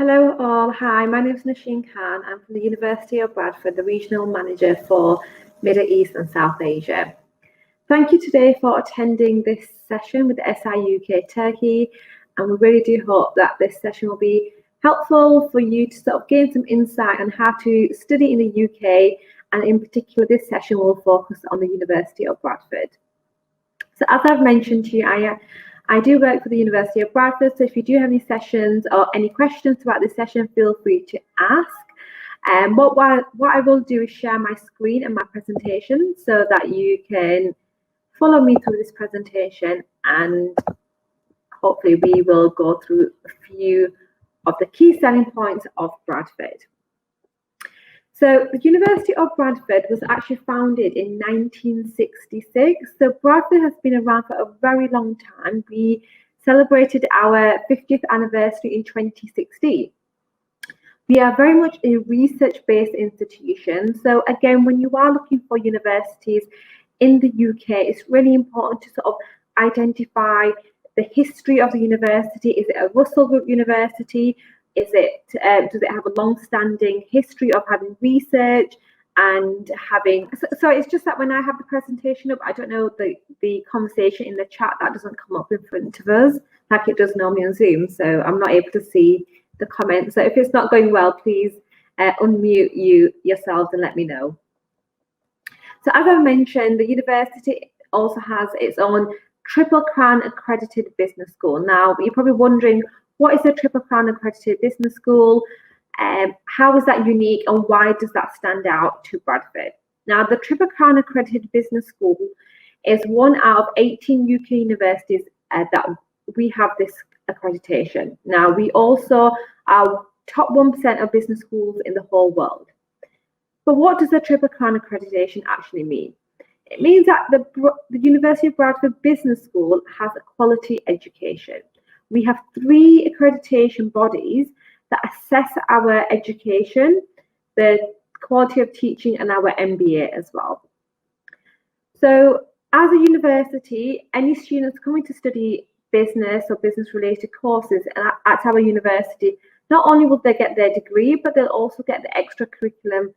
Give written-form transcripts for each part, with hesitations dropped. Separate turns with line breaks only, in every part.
Hello all, hi, my name is Nasheen Khan. I'm from the University of Bradford, the Regional Manager for Middle East and South Asia. Thank you today for attending this session with the SI UK Turkey, and we really do hope that this session will be helpful for you to sort of gain some insight on how to study in the UK, and in particular this session will focus on the University of Bradford. So as I've mentioned to you, I do work for the University of Bradford, so if you do have any sessions or any questions about this session, feel free to ask. What I will do is share my screen and my presentation so that you can follow me through this presentation, and hopefully we will go through a few of the key selling points of Bradford. So the University of Bradford was actually founded in 1966. So Bradford has been around for a very long time. We celebrated our 50th anniversary in 2016. We are very much a research-based institution. So again, when you are looking for universities in the UK, it's really important to sort of identify the history of the university. Is it a Russell Group university? Does it have a long-standing history of having research and having? So it's just that when I have the presentation up, I don't know the conversation in the chat that doesn't come up in front of us like it does normally on Zoom. So I'm not able to see the comments. So if it's not going well, please unmute yourselves and let me know. So as I mentioned, the university also has its own Triple Crown accredited business school. Now you're probably wondering, what is a Triple Crown accredited business school? How is that unique, and why does that stand out to Bradford? Now, the Triple Crown accredited business school is one out of 18 UK universities that we have this accreditation. Now, we also are top 1% of business schools in the whole world. But what does the Triple Crown accreditation actually mean? It means that the University of Bradford Business School has a quality education. We have 3 accreditation bodies that assess our education, the quality of teaching, and our MBA as well. So as a university, any students coming to study business or business-related courses at our university, not only will they get their degree, but they'll also get the extra curriculum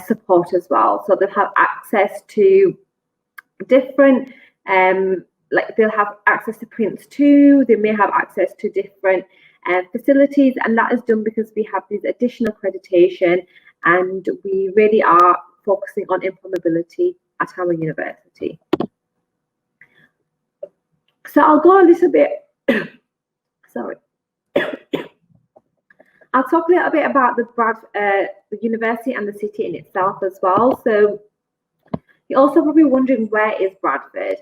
support as well. So they'll have access to different like they'll have access to prints too, they may have access to different facilities, and that is done because we have these additional accreditation and we really are focusing on employability at our university. So I'll go a little bit, sorry. I'll talk a little bit about the university and the city in itself as well. So you're also probably wondering, where is Bradford?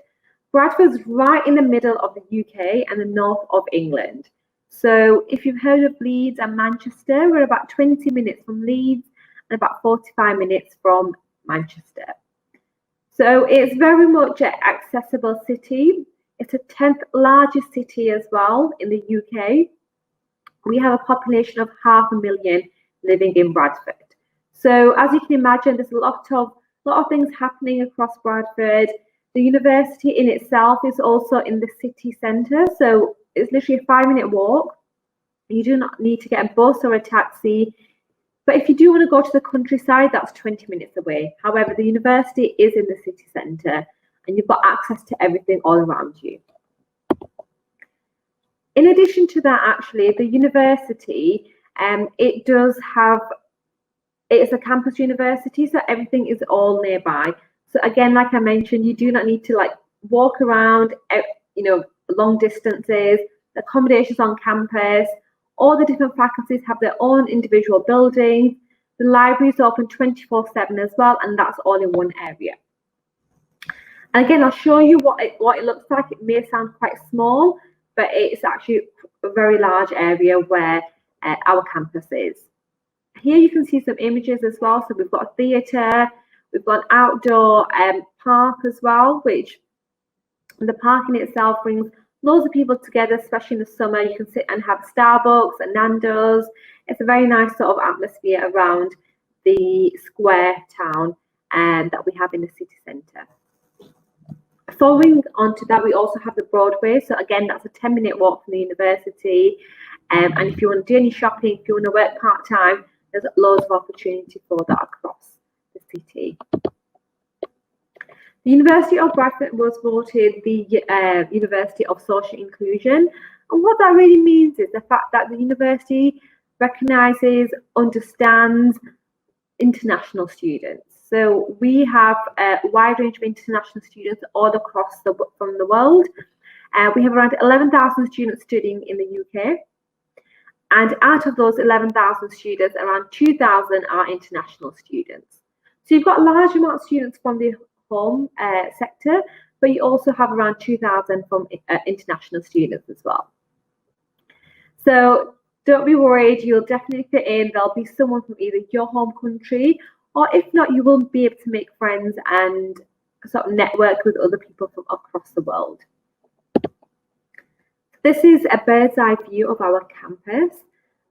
Bradford's right in the middle of the UK and the north of England. So if you've heard of Leeds and Manchester, we're about 20 minutes from Leeds and about 45 minutes from Manchester. So it's very much an accessible city. It's the 10th largest city as well in the UK. We have a population of 500,000 living in Bradford. So as you can imagine, there's a lot of things happening across Bradford. The university in itself is also in the city centre, so it's literally a 5-minute walk. You do not need to get a bus or a taxi. But if you do want to go to the countryside, that's 20 minutes away. However, the university is in the city centre and you've got access to everything all around you. In addition to that, actually, the university, it's a campus university, so everything is all nearby. So again, like I mentioned, you do not need to walk around, long distances. The accommodations on campus, all the different faculties have their own individual buildings. The library is open 24/7 as well, and that's all in one area. And again, I'll show you what it looks like. It may sound quite small, but it's actually a very large area where our campus is. Here you can see some images as well. So we've got a theatre, we've got an outdoor park as well, which the park in itself brings loads of people together, especially in the summer. You can sit and have Starbucks and Nando's. It's a very nice sort of atmosphere around the square town that we have in the city centre. Following on to that, we also have the Broadway. So again, that's a 10-minute walk from the university. And if you want to do any shopping, if you want to work part-time, there's loads of opportunity for that across the city. The University of Bradford was voted the University of Social Inclusion. And what that really means is the fact that the university recognises, understands international students. So we have a wide range of international students all across from the world. We have around 11,000 students studying in the UK. And out of those 11,000 students, around 2,000 are international students. So you've got a large amount of students from the home sector, but you also have around 2,000 from international students as well. So don't be worried, you'll definitely fit in. There'll be someone from either your home country, or if not, you will be able to make friends and sort of network with other people from across the world. This is a bird's eye view of our campus.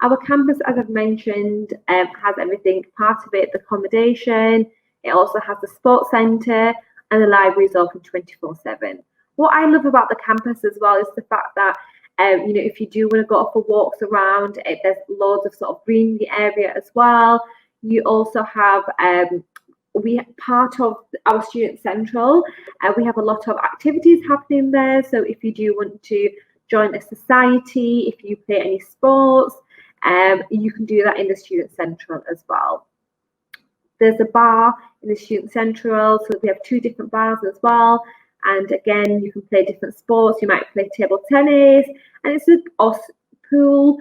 Our campus, as I've mentioned, has everything. Part of it, the accommodation. It also has the sports centre, and the library is open 24/7. What I love about the campus as well is the fact that if you do want to go for walks around, there's loads of sort of greenery area as well. You also have part of our student central. We have a lot of activities happening there. So if you do want to join a society, if you play any sports, you can do that in the student central as well. There's a bar in the student central, so we have 2 different bars as well. And again, you can play different sports. You might play table tennis, and it's a pool.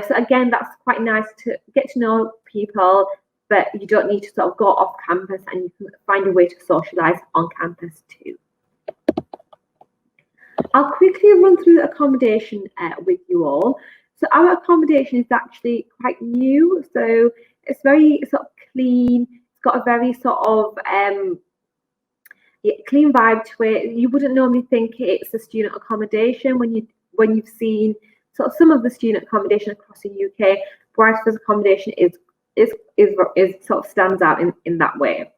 So again, that's quite nice to get to know people, but you don't need to sort of go off campus, and you can find a way to socialise on campus too. I'll quickly run through the accommodation with you all. So our accommodation is actually quite new, so it's very sort of clean. It's got a very sort of clean vibe to it. You wouldn't normally think it's a student accommodation when you've seen sort of some of the student accommodation across the UK. Bradford's accommodation is sort of stands out in that way.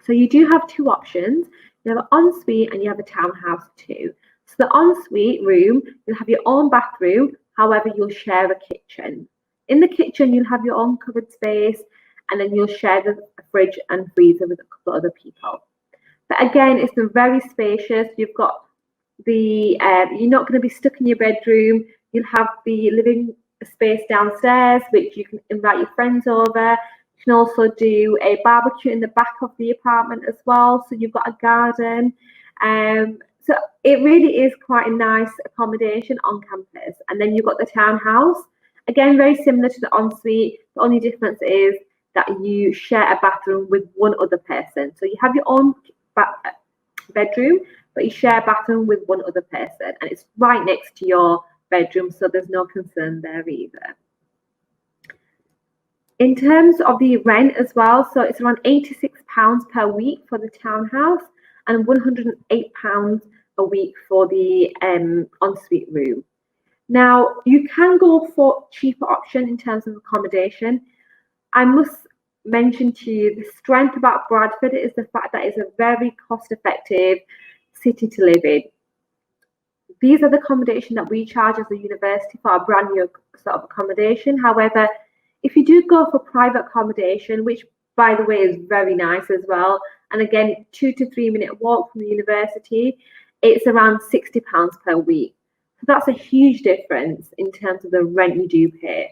So you do have 2 options. You have an ensuite and you have a townhouse too. So the ensuite room, you'll have your own bathroom. However, you'll share a kitchen. In the kitchen, you'll have your own cupboard space, and then you'll share the fridge and freezer with a couple of other people. But again, it's very spacious. You've got you're not going to be stuck in your bedroom. You'll have the living space downstairs, which you can invite your friends over. You can also do a barbecue in the back of the apartment as well. So you've got a garden. So it really is quite a nice accommodation on campus. And then you've got the townhouse. Again, very similar to the ensuite. The only difference is that you share a bathroom with one other person. So you have your own bedroom, but you share a bathroom with one other person. And it's right next to your bedroom, so there's no concern there either. In terms of the rent as well, so it's around £86 per week for the townhouse and £108 a week for the ensuite room. Now, you can go for cheaper option in terms of accommodation. I must mention to you the strength about Bradford is the fact that it's a very cost-effective city to live in. These are the accommodation that we charge as a university for our brand new sort of accommodation. However, if you do go for private accommodation, which by the way is very nice as well, and again 2 to 3 minute walk from the university, it's around £60 per week. So that's a huge difference in terms of the rent you do pay.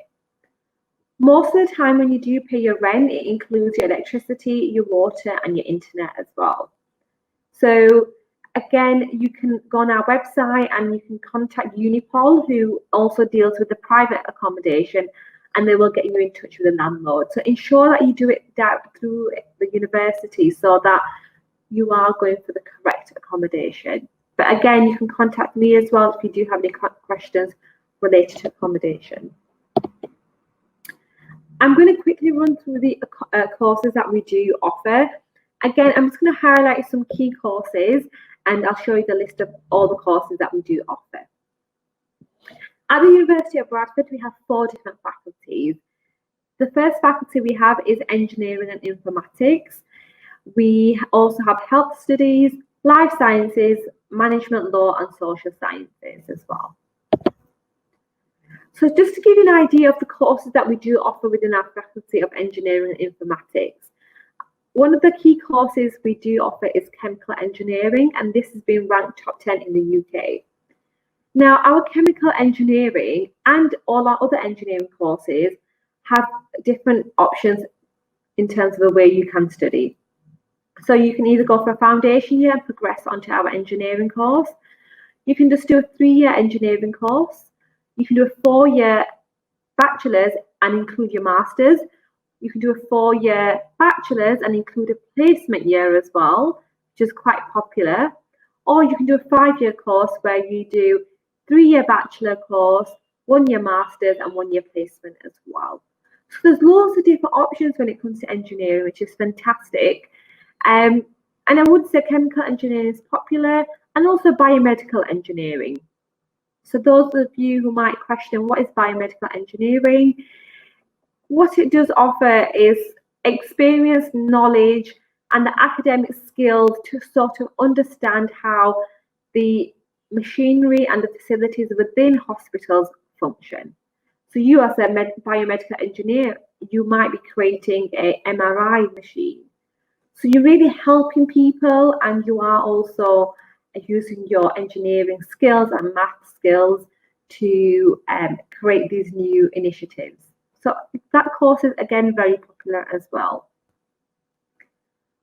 Most of the time when you do pay your rent, it includes your electricity, your water, and your internet as well. So again, you can go on our website and you can contact Unipol, who also deals with the private accommodation, and they will get you in touch with the landlord. So ensure that you do it through the university so that you are going for the correct accommodation. But again, you can contact me as well if you do have any questions related to accommodation. I'm going to quickly run through the courses that we do offer. Again, I'm just going to highlight some key courses, and I'll show you the list of all the courses that we do offer. At the University of Bradford, we have 4 different faculties. The first faculty we have is engineering and informatics. We also have health studies, life sciences, management law, and social sciences as well. So just to give you an idea of the courses that we do offer within our Faculty of Engineering and Informatics, one of the key courses we do offer is chemical engineering, and this has been ranked top 10 in the UK. Now, our chemical engineering and all our other engineering courses have different options in terms of the way you can study. So you can either go for a foundation year and progress onto our engineering course. You can just do a 3-year engineering course. You can do a 4-year bachelor's and include your master's. You can do a 4-year bachelor's and include a placement year as well, which is quite popular. Or you can do a 5-year course where you do 3-year bachelor course, 1-year master's and 1-year placement as well. So there's lots of different options when it comes to engineering, which is fantastic. And I would say chemical engineering is popular, and also biomedical engineering. So those of you who might question what is biomedical engineering, what it does offer is experience, knowledge, and the academic skills to sort of understand how the machinery and the facilities within hospitals function. So you as a biomedical engineer, you might be creating a MRI machine. So you're really helping people, and you are also using your engineering skills and math skills to create these new initiatives. So that course is again very popular as well.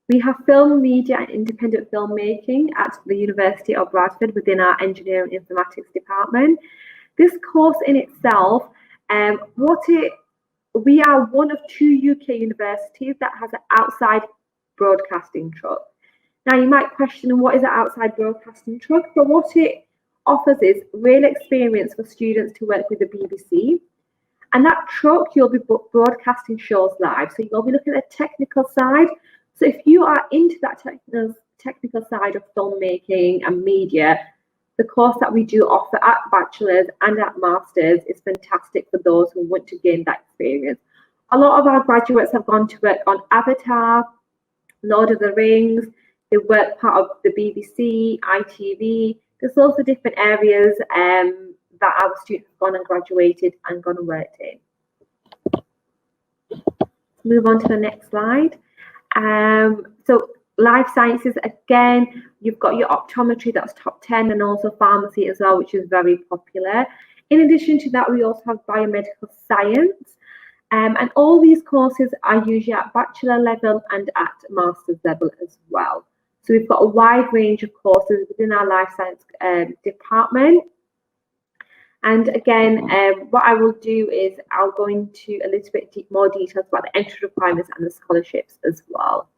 We have film, media and independent filmmaking at the University of Bradford within our engineering informatics department. This course in itself, we are one of 2 UK universities that has an outside broadcasting truck. Now you might question, what is an outside broadcasting truck? But what it offers is real experience for students to work with the BBC. And that truck, you'll be broadcasting shows live. So you'll be looking at the technical side. So if you are into that technical side of filmmaking and media, the course that we do offer at bachelor's and at master's is fantastic for those who want to gain that experience. A lot of our graduates have gone to work on Avatar, Lord of the Rings. They work part of the BBC, ITV. There's lots of different areas that our students have gone and graduated and gone and worked in. Move on to the next slide. So life sciences, again, you've got your optometry, that's top 10, and also pharmacy as well, which is very popular. In addition to that, we also have biomedical science. And all these courses are usually at bachelor level and at master's level as well. So we've got a wide range of courses within our life science department. And again, what I will do is I'll go into a little bit more details about the entry requirements and the scholarships as well.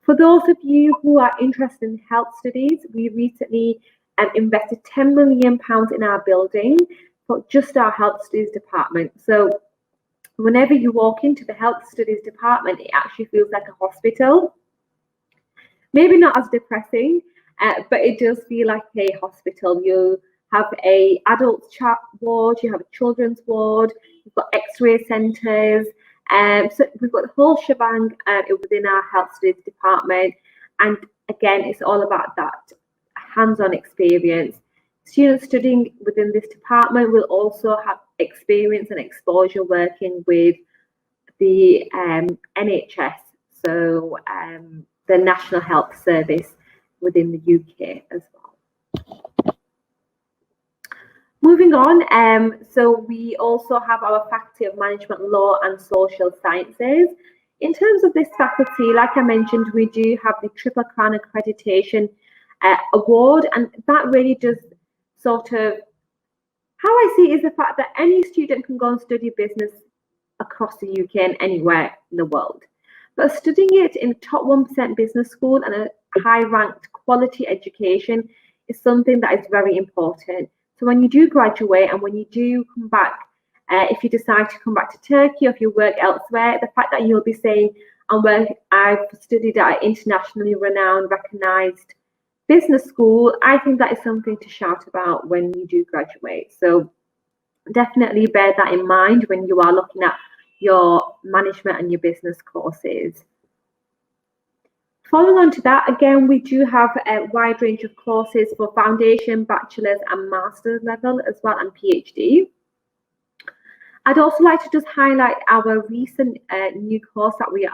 For those of you who are interested in health studies, we recently invested £10 million in our building for just our health studies department. So whenever you walk into the health studies department, it actually feels like a hospital. Maybe not as depressing, but it does feel like a hospital. You have an adult ward, you have a children's ward, you've got x-ray centres. So we've got the whole shebang within our health studies department. And again, it's all about that hands-on experience. Students studying within this department will also have experience and exposure working with the NHS, so the National Health Service within the UK as well. Moving on, so we also have our Faculty of Management Law and Social Sciences. In terms of this faculty, like I mentioned, we do have the Triple Crown Accreditation Award, and that really does sort of, how I see it is the fact that any student can go and study business across the UK and anywhere in the world. But studying it in a top 1% business school and a high-ranked quality education is something that is very important. So when you do graduate and when you do come back, if you decide to come back to Turkey or if you work elsewhere, the fact that you'll be saying, I've studied at an internationally renowned, recognised business school, I think that is something to shout about when you do graduate. So definitely bear that in mind when you are looking at your management and your business courses. Following on to that, again, we do have a wide range of courses for foundation, bachelor's and master's level as well, and PhD. I'd also like to just highlight our recent new course that we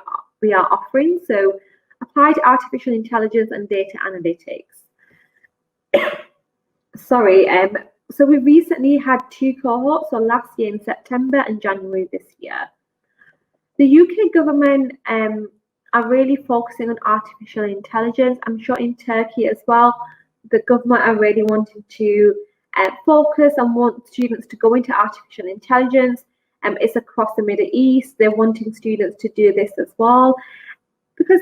are offering. So Applied Artificial Intelligence and Data Analytics. So we recently had 2 cohorts, so last year in September and January this year. The UK government are really focusing on artificial intelligence. I'm sure in Turkey as well, the government are really wanting to focus and want students to go into artificial intelligence. It's across the Middle East. They're wanting students to do this as well, because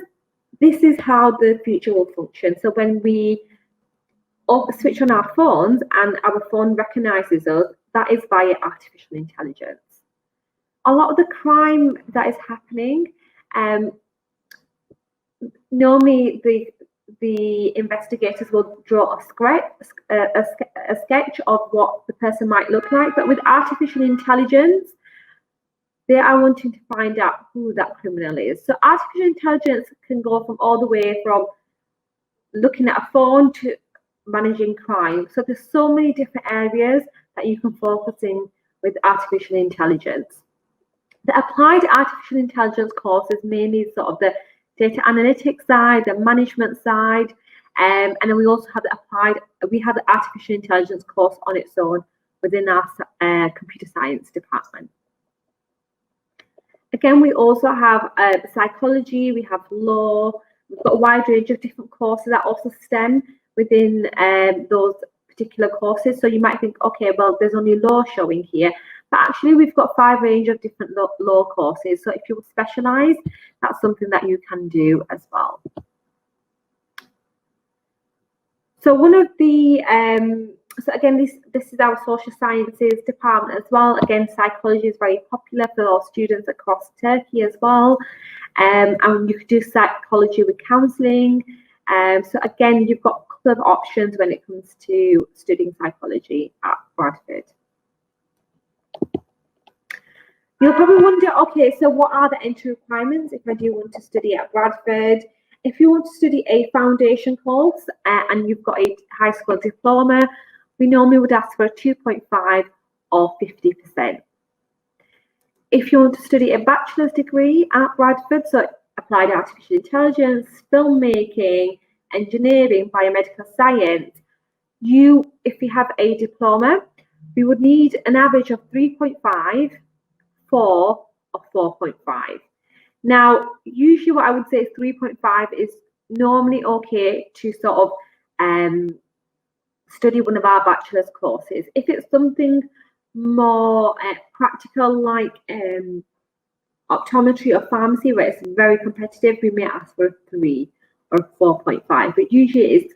this is how the future will function. So when we switch on our phones and our phone recognizes us, that is via artificial intelligence. A lot of the crime that is happening, normally the investigators will draw a sketch of what the person might look like, but with artificial intelligence, they are wanting to find out who that criminal is. So artificial intelligence can go from all the way from looking at a phone to managing crime. So there's so many different areas that you can focus in with artificial intelligence. The applied artificial intelligence course is mainly sort of the data analytics side, the management side, and then we also have the artificial intelligence course on its own within our computer science department. Again, we also have psychology, we have law, we've got a wide range of different courses that also STEM within those particular courses. So you might think, okay, well, there's only law showing here, but actually we've got 5 range of different law courses. So if you specialize, that's something that you can do as well. So one of the, so again, this is our social sciences department as well. Again, psychology is very popular for our students across Turkey as well. And you could do psychology with counselling. So again, you've got a couple of options when it comes to studying psychology at Bradford. You'll probably wonder, okay, so what are the entry requirements if I do want to study at Bradford? If you want to study a foundation course and you've got a high school diploma, we normally would ask for a 2.5 or 50%. If you want to study a bachelor's degree at Bradford, so applied artificial intelligence, filmmaking, engineering, biomedical science, if you have a diploma, we would need an average of 3.5, 4, or 4.5. Now, usually what I would say is 3.5 is normally okay to sort of study one of our bachelor's courses. If it's something more practical like optometry or pharmacy where it's very competitive, we may ask for a 3 or 4.5, but usually it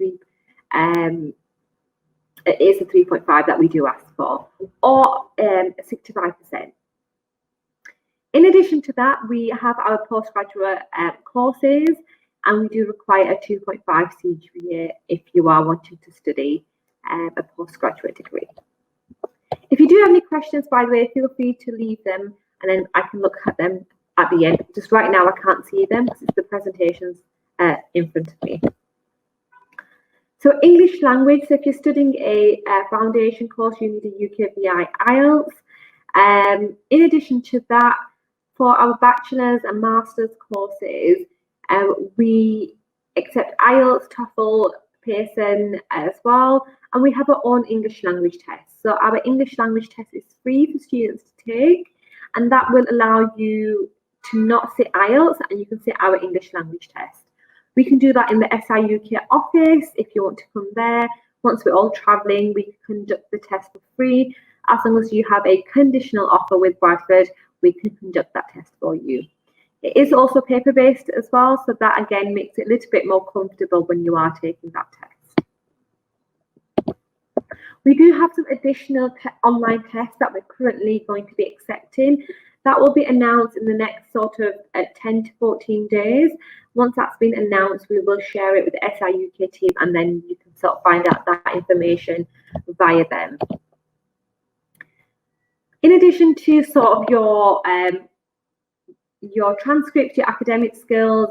is a 3.5 that we do ask for, or 65%. In addition to that, we have our postgraduate courses, and we do require a 2.5 CGPA if you are wanting to study a postgraduate degree. If you do have any questions, by the way, feel free to leave them, and then I can look at them at the end. Just right now, I can't see them because it's the presentations in front of me. So English language, so if you're studying a foundation course, you need a UKVI IELTS. In addition to that, for our bachelor's and master's courses, we accept IELTS, TOEFL, Pearson as well, and we have our own English language test. So our English language test is free for students to take, and that will allow you to not sit IELTS, and you can sit our English language test. We can do that in the SI UK office if you want to come there. Once we're all travelling, we can conduct the test for free. As long as you have a conditional offer with Bradford, we can conduct that test for you. It is also paper-based as well, so that again makes it a little bit more comfortable when you are taking that test. We do have some additional online tests that we're currently going to be accepting. That will be announced in the next sort of 10 to 14 days. Once that's been announced, we will share it with the SI UK team, and then you can sort of find out that information via them. In addition to sort of your transcripts, your academic skills,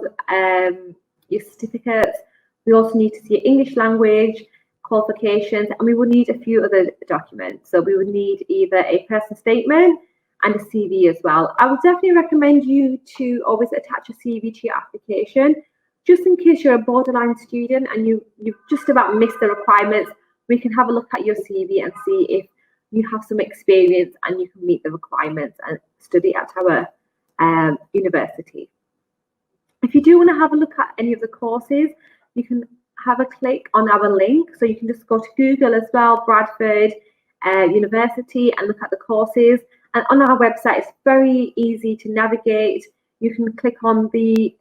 your certificates, we also need to see your English language qualifications, and we will need a few other documents. So we would need either a personal statement, and a CV as well. I would definitely recommend you to always attach a CV to your application, just in case you're a borderline student and you've just about missed the requirements. We can have a look at your CV and see if you have some experience and you can meet the requirements and study at our university. If you do want to have a look at any of the courses, you can have a click on our link. So you can just go to Google as well, Bradford University, and look at the courses. And on our website, it's very easy to navigate. You can click on the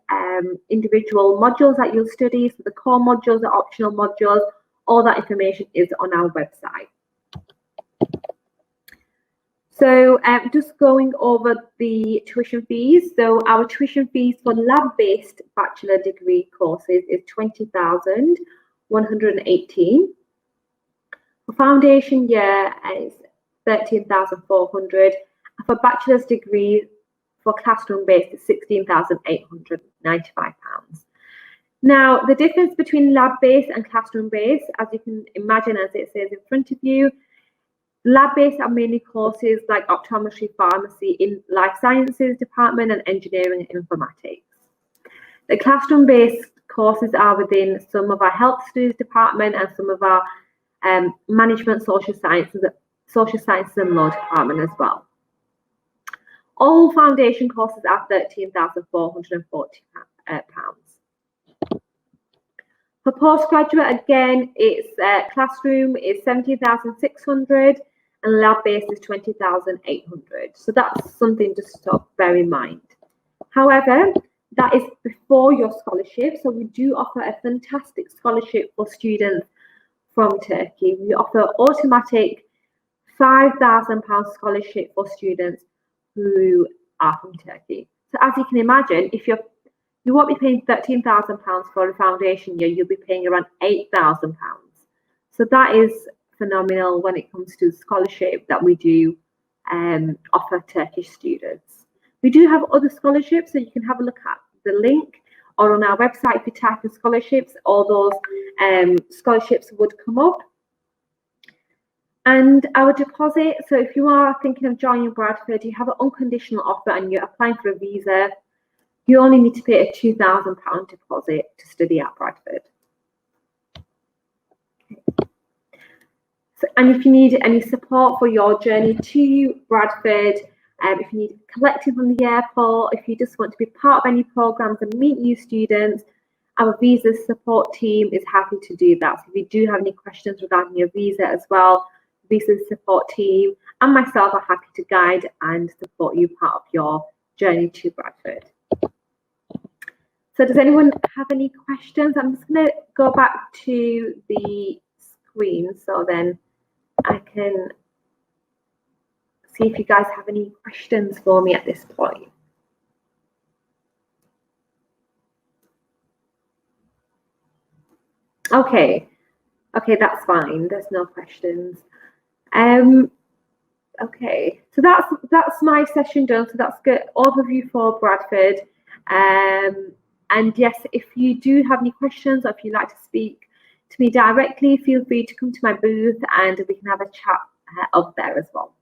individual modules that you'll study, so the core modules, the optional modules, all that information is on our website. So just going over the tuition fees. So our tuition fees for lab-based bachelor degree courses is $20,118. For foundation year is $13,400. For bachelor's degree for classroom-based is £16,895. Now, the difference between lab-based and classroom-based, as you can imagine, as it says in front of you, lab-based are mainly courses like optometry, pharmacy in life sciences department, and engineering and informatics. The classroom-based courses are within some of our health studies department and some of our management, social sciences and law department as well. All foundation courses are £13,440. For postgraduate, again, it's classroom is $17,600 and lab-based is $20,800. So that's something just to bear in mind. However, that is before your scholarship. So we do offer a fantastic scholarship for students from Turkey. We offer automatic £5,000 scholarship for students who are from Turkey. So as you can imagine, if you won't be paying £13,000 for a foundation year, you'll be paying around £8,000. So that is phenomenal when it comes to scholarship that we do offer Turkish students. We do have other scholarships, so you can have a look at the link, or on our website, if you type in scholarships, all those scholarships would come up. And our deposit, so if you are thinking of joining Bradford, you have an unconditional offer and you're applying for a visa, you only need to pay a £2,000 deposit to study at Bradford. So, and if you need any support for your journey to Bradford, if you need a collective from the airport, if you just want to be part of any programs and meet new students, our visa support team is happy to do that. So if you do have any questions regarding your visa as well, visa support team and myself are happy to guide and support you part of your journey to Bradford. So does anyone have any questions? I'm just going to go back to the screen so then I can see if you guys have any questions for me at this point. Okay, that's fine. There's no questions. Okay, so that's my session done. So that's good overview for Bradford. And yes, if you do have any questions or if you'd like to speak to me directly, feel free to come to my booth and we can have a chat up there as well.